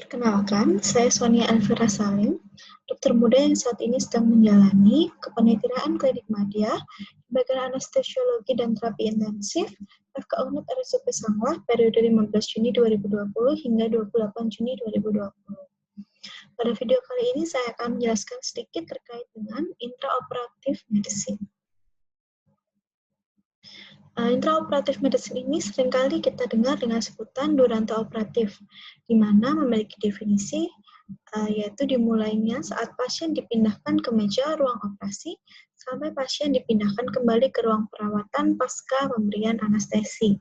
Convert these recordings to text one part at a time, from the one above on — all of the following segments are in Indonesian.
Perkenalkan, saya Sonia Elvira Salim, dokter muda yang saat ini sedang menjalani kepanitiaan klinik madya di bagian anestesiologi dan terapi intensif FK Unit RSUP Sanglah periode 15 Juni 2020 hingga 28 Juni 2020. Pada video kali ini saya akan menjelaskan sedikit terkait dengan intraoperatif medicine. Intraoperatif medicine ini seringkali kita dengar dengan sebutan duranta operatif, di mana memiliki definisi yaitu dimulainya saat pasien dipindahkan ke meja ruang operasi sampai pasien dipindahkan kembali ke ruang perawatan pasca pemberian anestesi.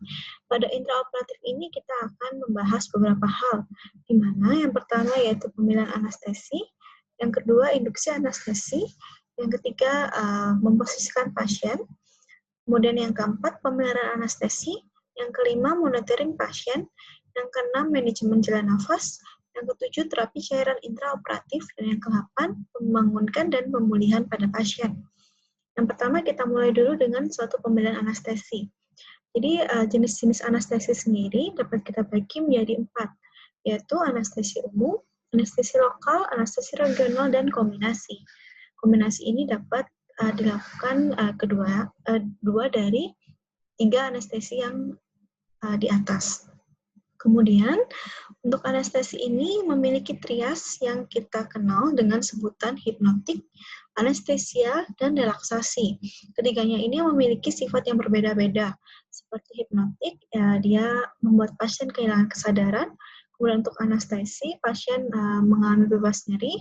Pada intraoperatif ini kita akan membahas beberapa hal, di mana yang pertama yaitu pemilihan anestesi, yang kedua induksi anestesi, yang ketiga memposisikan pasien, kemudian yang keempat, pemeliharaan anestesi. Yang kelima, monitoring pasien. Yang keenam, manajemen jalan nafas. Yang ketujuh, terapi cairan intraoperatif. Dan yang kedelapan, membangunkan dan pemulihan pada pasien. Yang pertama, kita mulai dulu dengan suatu pemilihan anestesi. Jadi, jenis-jenis anestesi sendiri dapat kita bagi menjadi 4, yaitu anestesi umum, anestesi lokal, anestesi regional, dan kombinasi. Kombinasi ini dapat dilakukan dua dari 3 anestesi yang di atas. Kemudian, untuk anestesi ini memiliki trias yang kita kenal dengan sebutan hipnotik, anestesia, dan relaksasi. Ketiganya ini memiliki sifat yang berbeda-beda. Seperti hipnotik, dia membuat pasien kehilangan kesadaran. Kemudian untuk anestesi, pasien mengalami bebas nyeri.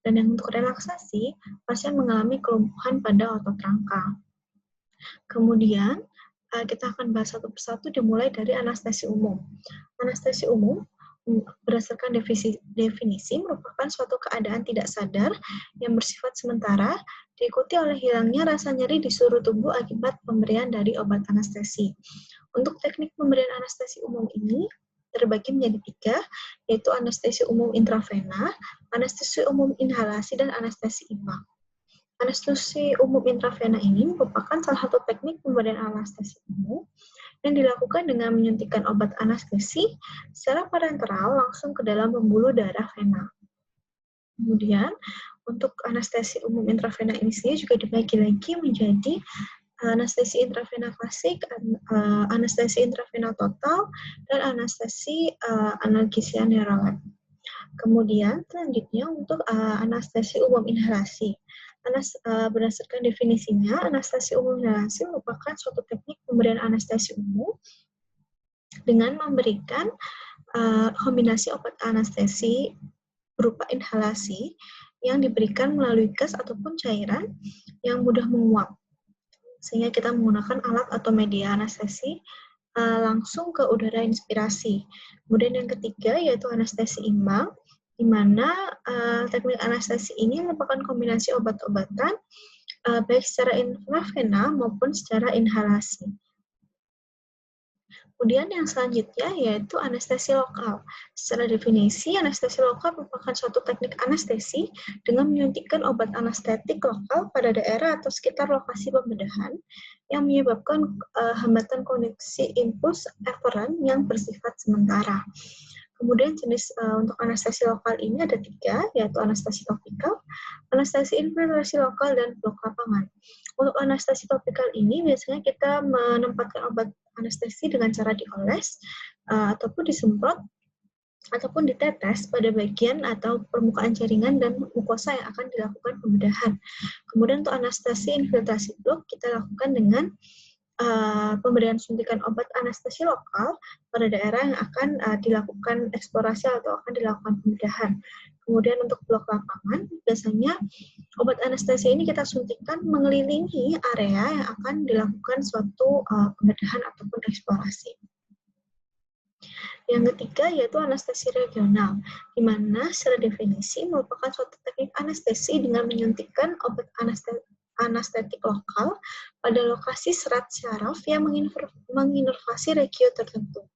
Dan yang untuk relaksasi, pasien mengalami kelumpuhan pada otot rangka. Kemudian, kita akan bahas satu persatu dimulai dari anestesi umum. Anestesi umum, berdasarkan definisi, merupakan suatu keadaan tidak sadar yang bersifat sementara, diikuti oleh hilangnya rasa nyeri di seluruh tubuh akibat pemberian dari obat anestesi. Untuk teknik pemberian anestesi umum ini, terbagi menjadi 3, yaitu anestesi umum intravena, anestesi umum inhalasi, dan anestesi IPA. Anestesi umum intravena ini merupakan salah satu teknik pemberian anestesi umum yang dilakukan dengan menyuntikkan obat anestesi secara parenteral langsung ke dalam pembuluh darah vena. Kemudian, untuk anestesi umum intravena ini sendiri juga dibagi lagi menjadi anestesi intravena klasik, anestesi intravena total, dan anestesi analgesia neurolab. Kemudian, selanjutnya untuk anestesi umum inhalasi. Berdasarkan definisinya, anestesi umum inhalasi merupakan suatu teknik pemberian anestesi umum dengan memberikan kombinasi obat anestesi berupa inhalasi yang diberikan melalui gas ataupun cairan yang mudah menguap, sehingga kita menggunakan alat atau media anestesi langsung ke udara inspirasi. Kemudian yang ketiga yaitu anestesi imbang, di mana teknik anestesi ini merupakan kombinasi obat-obatan baik secara intravena maupun secara inhalasi. Kemudian yang selanjutnya yaitu anestesi lokal. Secara definisi, anestesi lokal merupakan suatu teknik anestesi dengan menyuntikkan obat anestetik lokal pada daerah atau sekitar lokasi pembedahan yang menyebabkan hambatan kondisi impuls efferent yang bersifat sementara. Kemudian jenis untuk anestesi lokal ini ada 3, yaitu anestesi topikal, anestesi infiltrasi lokal, dan blok lapangan. Untuk anestesi topikal ini biasanya kita menempatkan obat anestesi dengan cara dioles, ataupun disemprot, ataupun ditetes pada bagian atau permukaan jaringan dan mukosa yang akan dilakukan pembedahan. Kemudian untuk anestesi infiltrasi blok kita lakukan dengan pemberian suntikan obat anestesi lokal pada daerah yang akan dilakukan eksplorasi atau akan dilakukan pembedahan. Kemudian untuk blok lapangan, biasanya obat anestesi ini kita suntikan mengelilingi area yang akan dilakukan suatu pembedahan ataupun eksplorasi. Yang ketiga yaitu anestesi regional, di mana secara definisi merupakan suatu teknik anestesi dengan menyuntikkan obat anestetik lokal pada lokasi serat syaraf yang menginervasi regio tertentu,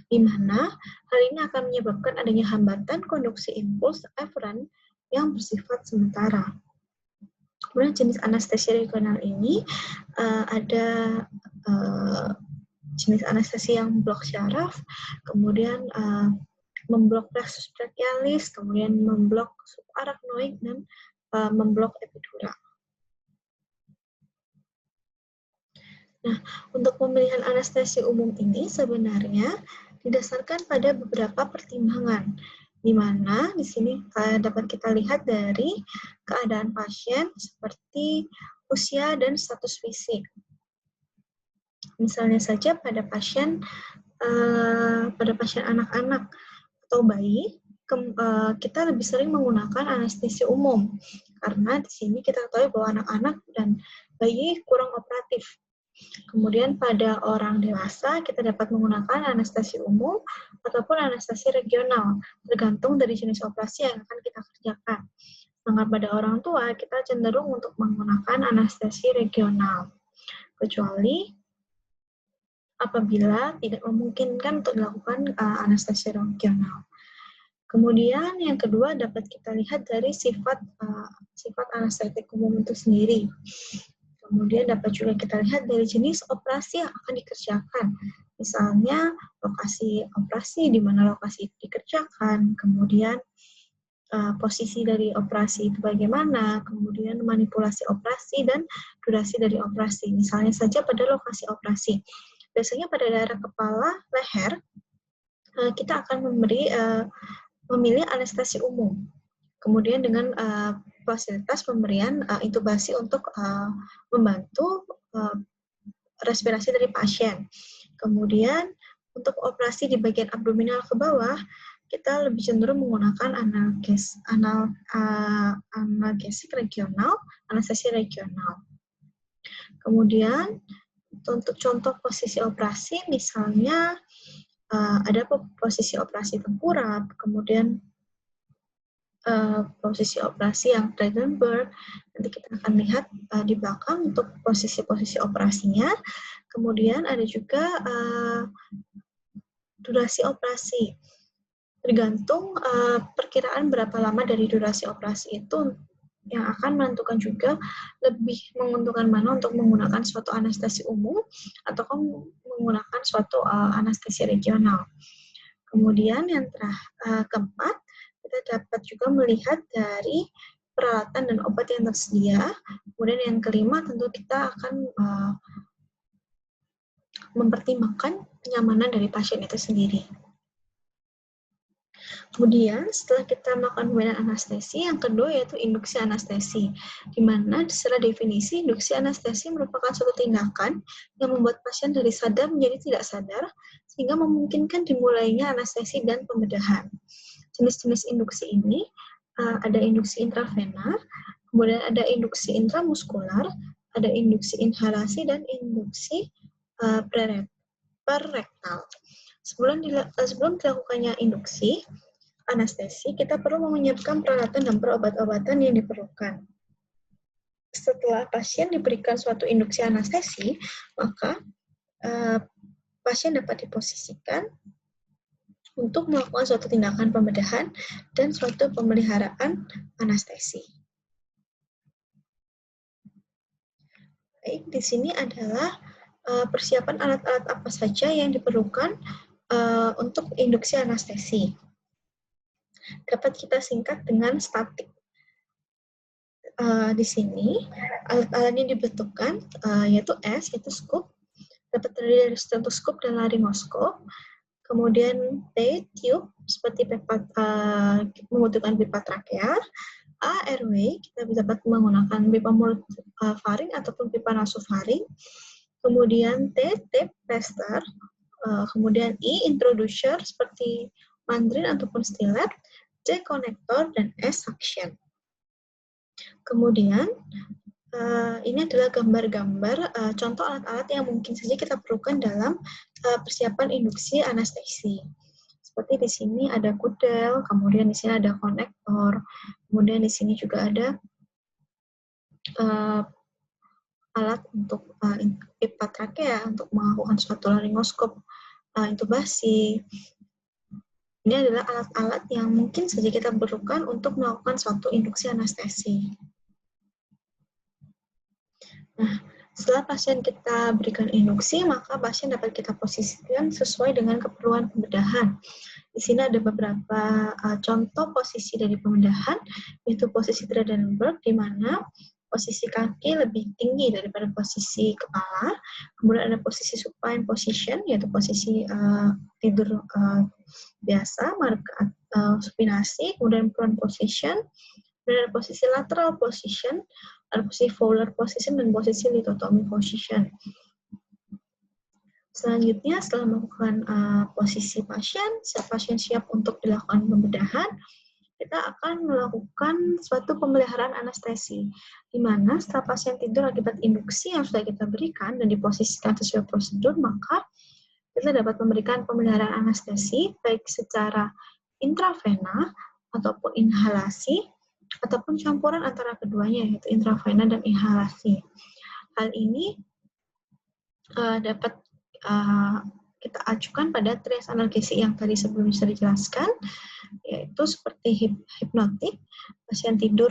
di mana hal ini akan menyebabkan adanya hambatan konduksi impuls efferent yang bersifat sementara. Kemudian jenis anestesi regional ini ada jenis anestesi yang blok syaraf, kemudian memblok plexus brachialis, kemudian memblok subarachnoid, dan memblok epidural. Nah, untuk pemilihan anestesi umum ini sebenarnya didasarkan pada beberapa pertimbangan, di mana di sini dapat kita lihat dari keadaan pasien seperti usia dan status fisik. Misalnya saja pada pasien anak-anak atau bayi, kita lebih sering menggunakan anestesi umum karena di sini kita tahu bahwa anak-anak dan bayi kurang operatif. Kemudian pada orang dewasa kita dapat menggunakan anestesi umum ataupun anestesi regional, tergantung dari jenis operasi yang akan kita kerjakan. Sedangkan pada orang tua kita cenderung untuk menggunakan anestesi regional, kecuali apabila tidak memungkinkan untuk dilakukan anestesi regional. Kemudian yang kedua dapat kita lihat dari sifat anestetik umum itu sendiri. Kemudian dapat juga kita lihat dari jenis operasi yang akan dikerjakan. Misalnya lokasi operasi, di mana lokasi dikerjakan, kemudian posisi dari operasi itu bagaimana, kemudian manipulasi operasi dan durasi dari operasi. Misalnya saja pada lokasi operasi. Biasanya pada daerah kepala, leher, kita akan memilih anestesi umum. Kemudian dengan fasilitas pemberian intubasi untuk membantu respirasi dari pasien. Kemudian untuk operasi di bagian abdominal ke bawah, kita lebih cenderung menggunakan analgesik regional, anestesi regional. Kemudian untuk contoh posisi operasi, misalnya ada posisi operasi tengkurap, kemudian posisi operasi yang Trendelenburg, nanti kita akan lihat di belakang untuk posisi-posisi operasinya. Kemudian ada juga durasi operasi. Tergantung perkiraan berapa lama dari durasi operasi itu yang akan menentukan juga lebih menguntungkan mana untuk menggunakan suatu anestesi umum atau menggunakan suatu anestesi regional. Kemudian yang keempat, kita dapat juga melihat dari peralatan dan obat yang tersedia. Kemudian yang kelima, tentu kita akan mempertimbangkan kenyamanan dari pasien itu sendiri. Kemudian setelah kita melakukan pemberian anestesi, yang kedua yaitu induksi anestesi, di mana secara definisi induksi anestesi merupakan suatu tindakan yang membuat pasien dari sadar menjadi tidak sadar, sehingga memungkinkan dimulainya anestesi dan pembedahan. Jenis-jenis induksi ini ada induksi intravena, kemudian ada induksi intramuskular, ada induksi inhalasi, dan induksi perrektal. Sebelum dilakukannya induksi anestesi, kita perlu menyiapkan peralatan dan obat-obatan yang diperlukan. Setelah pasien diberikan suatu induksi anestesi, maka pasien dapat diposisikan untuk melakukan suatu tindakan pembedahan dan suatu pemeliharaan anestesi. Baik, di sini adalah persiapan alat-alat apa saja yang diperlukan untuk induksi anestesi. Dapat kita singkat dengan statik. Di sini alat-alat yang dibutuhkan yaitu yaitu scoop, dapat terdiri dari stetoskop dan laryngoskop. Kemudian T, tube, seperti membutuhkan pipa trachea. A, airway, kita dapat menggunakan pipa mulut faring ataupun pipa nasofaring. Kemudian T, tape, plaster. Kemudian I, introducer, seperti mandrin ataupun stilet. C, konektor, dan S, suction. Kemudian, ini adalah gambar-gambar contoh alat-alat yang mungkin saja kita perlukan dalam persiapan induksi anestesi. Seperti di sini ada kudel, kemudian di sini ada konektor, kemudian di sini juga ada alat untuk pipa trachea untuk melakukan suatu laryngoskop intubasi. Ini adalah alat-alat yang mungkin saja kita perlukan untuk melakukan suatu induksi anestesi. Nah, setelah pasien kita berikan induksi, maka pasien dapat kita posisikan sesuai dengan keperluan pembedahan. Di sini ada beberapa contoh posisi dari pembedahan, yaitu posisi Trendelenburg, di mana posisi kaki lebih tinggi daripada posisi kepala. Kemudian ada posisi supine position, yaitu posisi tidur biasa, supinasi. Kemudian prone position, kemudian ada posisi lateral position, ada posisi Fowler position, dan posisi lithotomy position. Selanjutnya, setelah melakukan posisi pasien siap untuk dilakukan pembedahan, kita akan melakukan suatu pemeliharaan anestesi, di mana setelah pasien tidur akibat induksi yang sudah kita berikan dan diposisikan sesuai prosedur, maka kita dapat memberikan pemeliharaan anestesi, baik secara intravena ataupun inhalasi, ataupun campuran antara keduanya, yaitu intravena dan inhalasi. Hal ini dapat kita acukan pada trias analgesik yang tadi sebelumnya sudah dijelaskan, yaitu seperti hipnotik, pasien tidur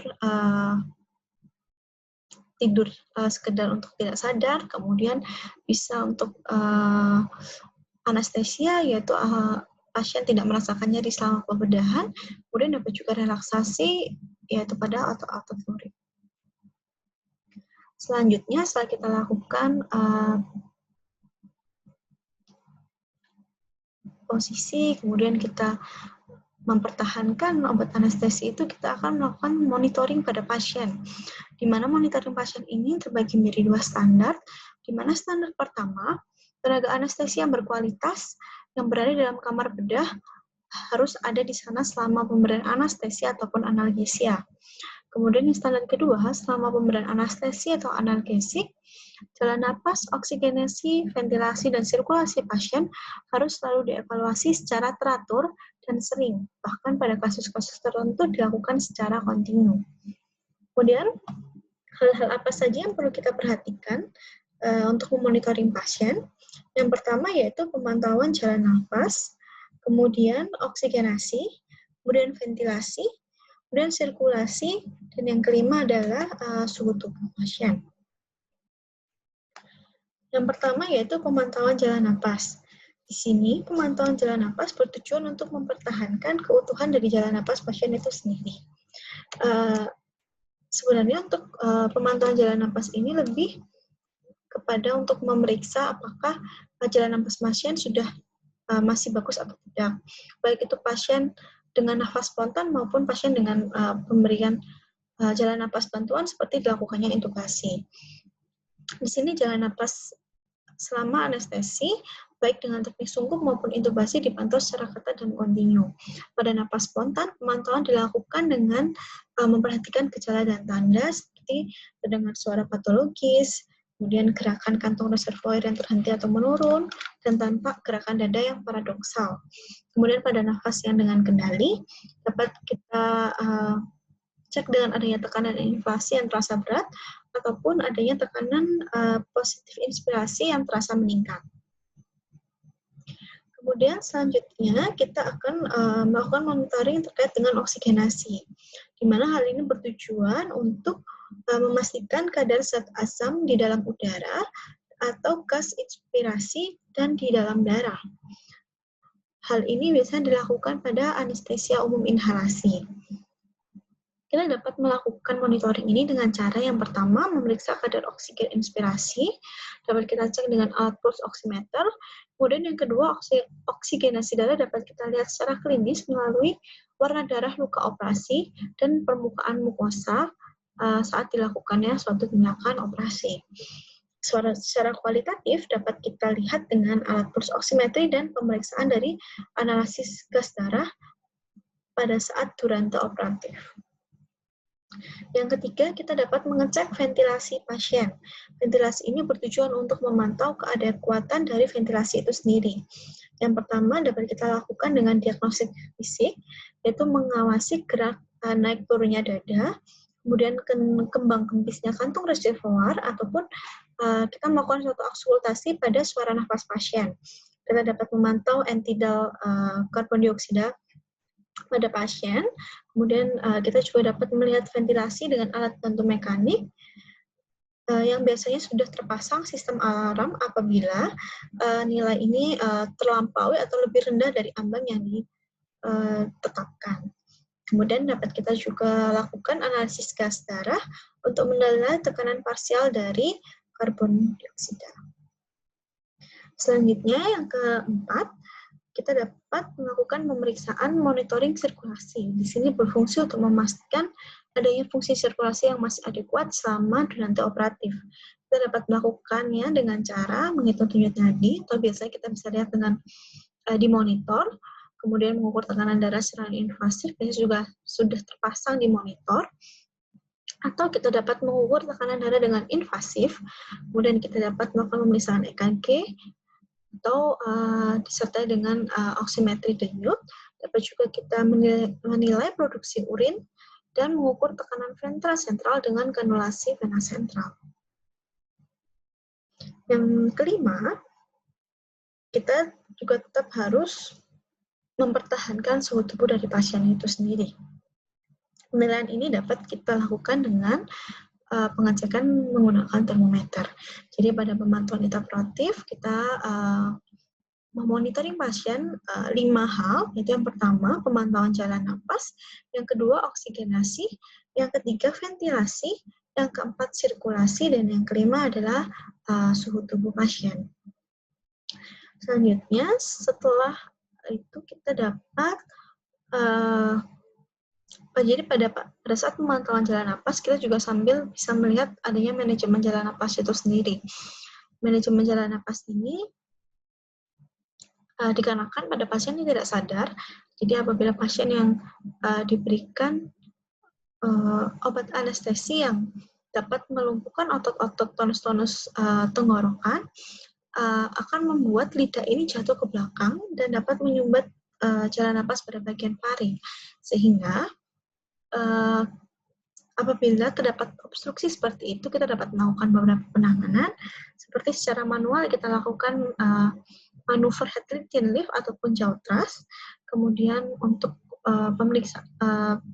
sekedar untuk tidak sadar, kemudian bisa untuk anestesia, yaitu pasien tidak merasakan nyeri selama pembedahan, kemudian dapat juga relaksasi, yaitu pada otot-otot lurik. Selanjutnya, setelah kita lakukan posisi, kemudian kita mempertahankan obat anestesi itu, kita akan melakukan monitoring pada pasien, di mana monitoring pasien ini terbagi menjadi 2 standar, di mana standar pertama, tenaga anestesi yang berkualitas yang berada dalam kamar bedah harus ada di sana selama pemberian anestesi ataupun analgesia. Kemudian yang standar kedua, selama pemberian anestesi atau analgesik, jalan napas, oksigenasi, ventilasi, dan sirkulasi pasien harus selalu dievaluasi secara teratur dan sering, bahkan pada kasus-kasus tertentu dilakukan secara kontinu. Kemudian, hal-hal apa saja yang perlu kita perhatikan untuk memonitoring pasien? Yang pertama yaitu pemantauan jalan napas, kemudian oksigenasi, kemudian ventilasi, kemudian sirkulasi, dan yang kelima adalah suhu tubuh pasien. Yang pertama yaitu pemantauan jalan napas. Di sini, pemantauan jalan napas bertujuan untuk mempertahankan keutuhan dari jalan napas pasien itu sendiri. Sebenarnya untuk pemantauan jalan napas ini lebih kepada untuk memeriksa apakah jalan napas pasien sudah masih bagus atau tidak. Baik itu pasien dengan nafas spontan maupun pasien dengan pemberian jalan napas bantuan seperti dilakukannya intubasi. Di sini jalan napas selama anestesi, baik dengan teknik sungguh maupun intubasi dipantau secara ketat dan kontinu. Pada napas spontan, pemantauan dilakukan dengan memperhatikan gejala dan tanda seperti terdengar suara patologis, kemudian gerakan kantong reservoir yang terhenti atau menurun, dan tampak gerakan dada yang paradoksal. Kemudian pada nafas yang dengan kendali, dapat kita cek dengan adanya tekanan inflasi yang terasa berat, ataupun adanya tekanan positif inspirasi yang terasa meningkat. Kemudian selanjutnya kita akan melakukan monitoring terkait dengan oksigenasi, di mana hal ini bertujuan untuk memastikan kadar zat asam di dalam udara atau gas inspirasi dan di dalam darah. Hal ini biasanya dilakukan pada anestesia umum inhalasi. Kita dapat melakukan monitoring ini dengan cara yang pertama, memeriksa kadar oksigen inspirasi, dapat kita cek dengan alat pulse oximeter. Kemudian yang kedua, oksigenasi darah dapat kita lihat secara klinis melalui warna darah luka operasi dan permukaan mukosa saat dilakukannya suatu tindakan operasi. Secara kualitatif dapat kita lihat dengan alat pulse oximetry dan pemeriksaan dari analisis gas darah pada saat durante operatif. Yang ketiga, kita dapat mengecek ventilasi pasien. Ventilasi ini bertujuan untuk memantau keadekuatan dari ventilasi itu sendiri. Yang pertama dapat kita lakukan dengan diagnostik fisik, yaitu mengawasi gerak naik turunnya dada, kemudian kembang kempisnya kantung reservoir, ataupun kita melakukan suatu auskultasi pada suara nafas pasien. Kita dapat memantau end-tidal karbon dioksida pada pasien, kemudian kita juga dapat melihat ventilasi dengan alat bantu mekanik yang biasanya sudah terpasang sistem alarm apabila nilai ini terlampaui atau lebih rendah dari ambang yang tetapkan. Kemudian dapat kita juga lakukan analisis gas darah untuk menilai tekanan parsial dari karbon dioksida. Selanjutnya yang keempat, kita dapat melakukan pemeriksaan monitoring sirkulasi. Di sini berfungsi untuk memastikan adanya fungsi sirkulasi yang masih adekuat selama durasi operatif. Kita dapat melakukannya dengan cara menghitung denyut nadi, atau biasanya kita bisa lihat dengan di monitor, kemudian mengukur tekanan darah secara invasif, dan juga sudah terpasang di monitor. Atau kita dapat mengukur tekanan darah dengan invasif, kemudian kita dapat melakukan pemeriksaan EKG, atau disertai dengan oximetri denyut. Dapat juga kita menilai produksi urin dan mengukur tekanan ventral sentral dengan granulasi vena sentral. Yang kelima, kita juga tetap harus mempertahankan suhu tubuh dari pasien itu sendiri. Penilaian ini dapat kita lakukan dengan pengecekan menggunakan termometer. Jadi pada pemantauan interoperatif kita memonitoring pasien 5 hal, yaitu yang pertama pemantauan jalan napas, yang kedua oksigenasi, yang ketiga ventilasi, yang keempat sirkulasi, dan yang kelima adalah suhu tubuh pasien. Selanjutnya setelah itu kita dapat jadi pada saat pemantauan jalan napas, kita juga sambil bisa melihat adanya manajemen jalan napas itu sendiri. Manajemen jalan napas ini dikarenakan pada pasien yang tidak sadar, jadi apabila pasien yang diberikan obat anestesi yang dapat melumpuhkan otot-otot tonus-tonus tenggorokan, akan membuat lidah ini jatuh ke belakang dan dapat menyumbat jalan napas pada bagian paru, sehingga apabila terdapat obstruksi seperti itu, kita dapat melakukan beberapa penanganan, seperti secara manual kita lakukan manuver Hedley lift ataupun jaw thrust. Kemudian untuk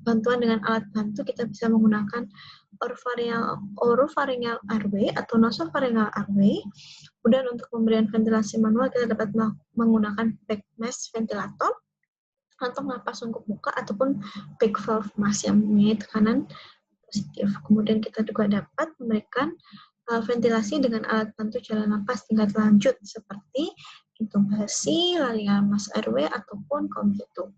bantuan dengan alat bantu, kita bisa menggunakan oropharyngeal airway atau nasopharyngeal airway. Kemudian untuk pemberian ventilasi manual, kita dapat menggunakan back mask ventilator, kantong napas sungkup muka, ataupun back valve mask yang mempunyai tekanan positif. Kemudian kita juga dapat memberikan ventilasi dengan alat bantu jalan napas tingkat lanjut seperti intubasi, laringeal mask airway, ataupun COM-2.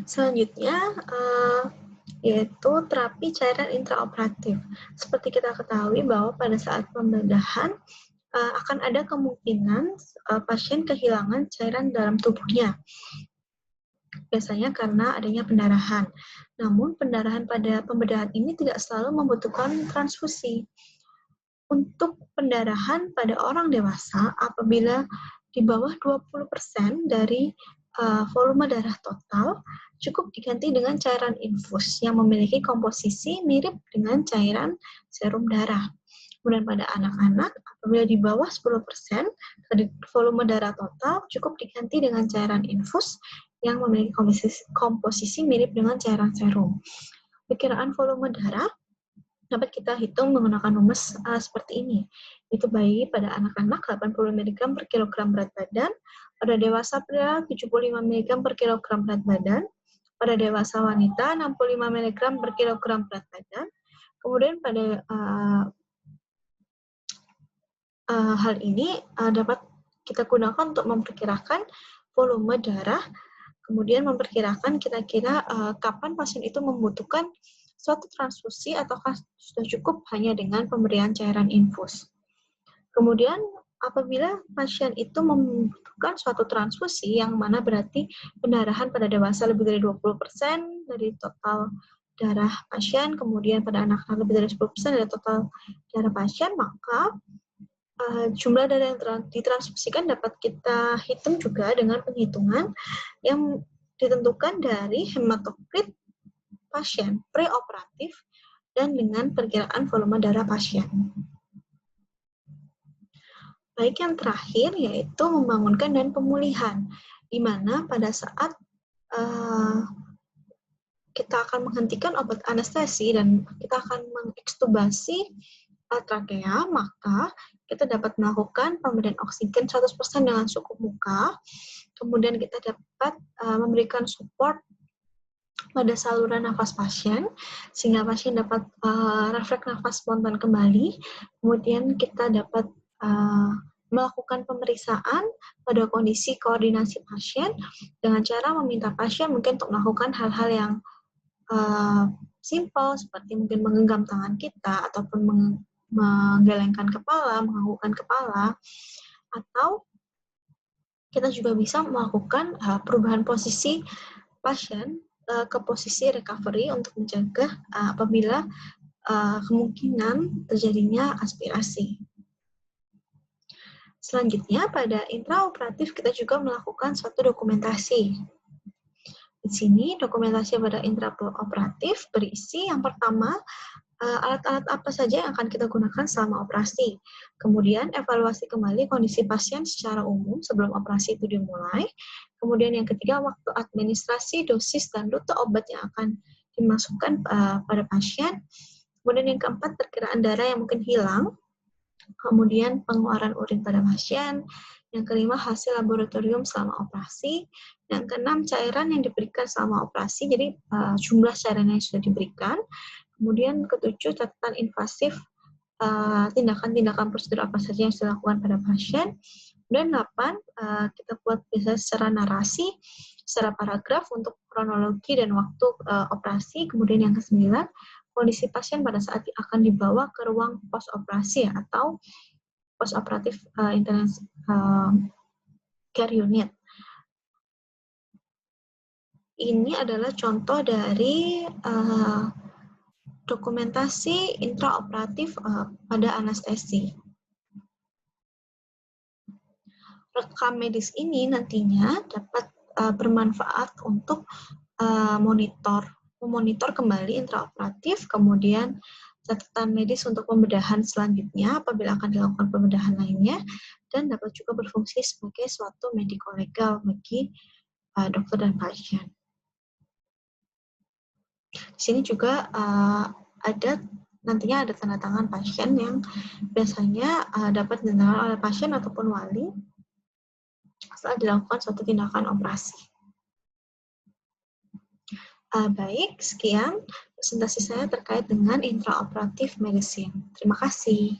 Selanjutnya yaitu terapi cairan intraoperatif. Seperti kita ketahui bahwa pada saat pembedahan akan ada kemungkinan pasien kehilangan cairan dalam tubuhnya. Biasanya karena adanya pendarahan. Namun pendarahan pada pembedahan ini tidak selalu membutuhkan transfusi. Untuk pendarahan pada orang dewasa, apabila di bawah 20% dari volume darah total, cukup diganti dengan cairan infus yang memiliki komposisi mirip dengan cairan serum darah. Kemudian pada anak-anak, apabila di bawah 10% dari volume darah total, cukup diganti dengan cairan infus yang memiliki komposisi mirip dengan cairan serum. Perkiraan volume darah dapat kita hitung menggunakan rumus seperti ini. Itu bayi pada anak-anak 80 mg per kilogram berat badan, pada dewasa pria 75 mg per kilogram berat badan, pada dewasa wanita 65 mg per kilogram berat badan. Kemudian pada hal ini dapat kita gunakan untuk memperkirakan volume darah, kemudian memperkirakan kira-kira kapan pasien itu membutuhkan suatu transfusi ataukah sudah cukup hanya dengan pemberian cairan infus. Kemudian apabila pasien itu membutuhkan suatu transfusi yang mana berarti pendarahan pada dewasa lebih dari 20% dari total darah pasien, kemudian pada anak-anak lebih dari 10% dari total darah pasien, maka jumlah darah yang ditransfusikan dapat kita hitung juga dengan penghitungan yang ditentukan dari hematokrit pasien preoperatif dan dengan perkiraan volume darah pasien. Baik, yang terakhir yaitu membangunkan dan pemulihan, di mana pada saat kita akan menghentikan obat anestesi dan kita akan mengekstubasi trachea, maka kita dapat melakukan pemberian oksigen 100% dengan suku muka, kemudian kita dapat memberikan support pada saluran nafas pasien, sehingga pasien dapat refleks nafas spontan kembali, kemudian kita dapat melakukan pemeriksaan pada kondisi koordinasi pasien dengan cara meminta pasien mungkin untuk melakukan hal-hal yang simple, seperti mungkin menggenggam tangan kita, ataupun menggelengkan kepala, menganggukkan kepala, atau kita juga bisa melakukan perubahan posisi pasien ke posisi recovery untuk mencegah apabila kemungkinan terjadinya aspirasi. Selanjutnya, pada intraoperatif kita juga melakukan suatu dokumentasi. Di sini, dokumentasi pada intraoperatif berisi yang pertama, alat-alat apa saja yang akan kita gunakan selama operasi. Kemudian, evaluasi kembali kondisi pasien secara umum sebelum operasi itu dimulai. Kemudian yang ketiga, waktu administrasi, dosis, dan rute obat yang akan dimasukkan pada pasien. Kemudian yang keempat, perkiraan darah yang mungkin hilang. Kemudian pengeluaran urin pada pasien. Yang kelima, hasil laboratorium selama operasi. Yang keenam, cairan yang diberikan selama operasi, jadi jumlah cairan yang sudah diberikan. Kemudian ketujuh, catatan invasif, tindakan-tindakan prosedur apa saja yang dilakukan pada pasien. Kemudian 8, kita buat biasanya secara narasi, secara paragraf untuk kronologi dan waktu operasi. Kemudian yang ke-9, kondisi pasien pada saat akan dibawa ke ruang post-operasi atau post-operative intensive care unit. Ini adalah contoh dari dokumentasi intraoperatif pada anestesi. Rekam medis ini nantinya dapat bermanfaat untuk memonitor kembali intraoperatif, kemudian catatan medis untuk pembedahan selanjutnya apabila akan dilakukan pembedahan lainnya, dan dapat juga berfungsi sebagai suatu mediko-legal bagi dokter dan pasien. Di sini juga nantinya ada tanda tangan pasien yang biasanya dapat ditandatangan oleh pasien ataupun wali setelah dilakukan suatu tindakan operasi. Baik, sekian presentasi saya terkait dengan intraoperative medicine. Terima kasih.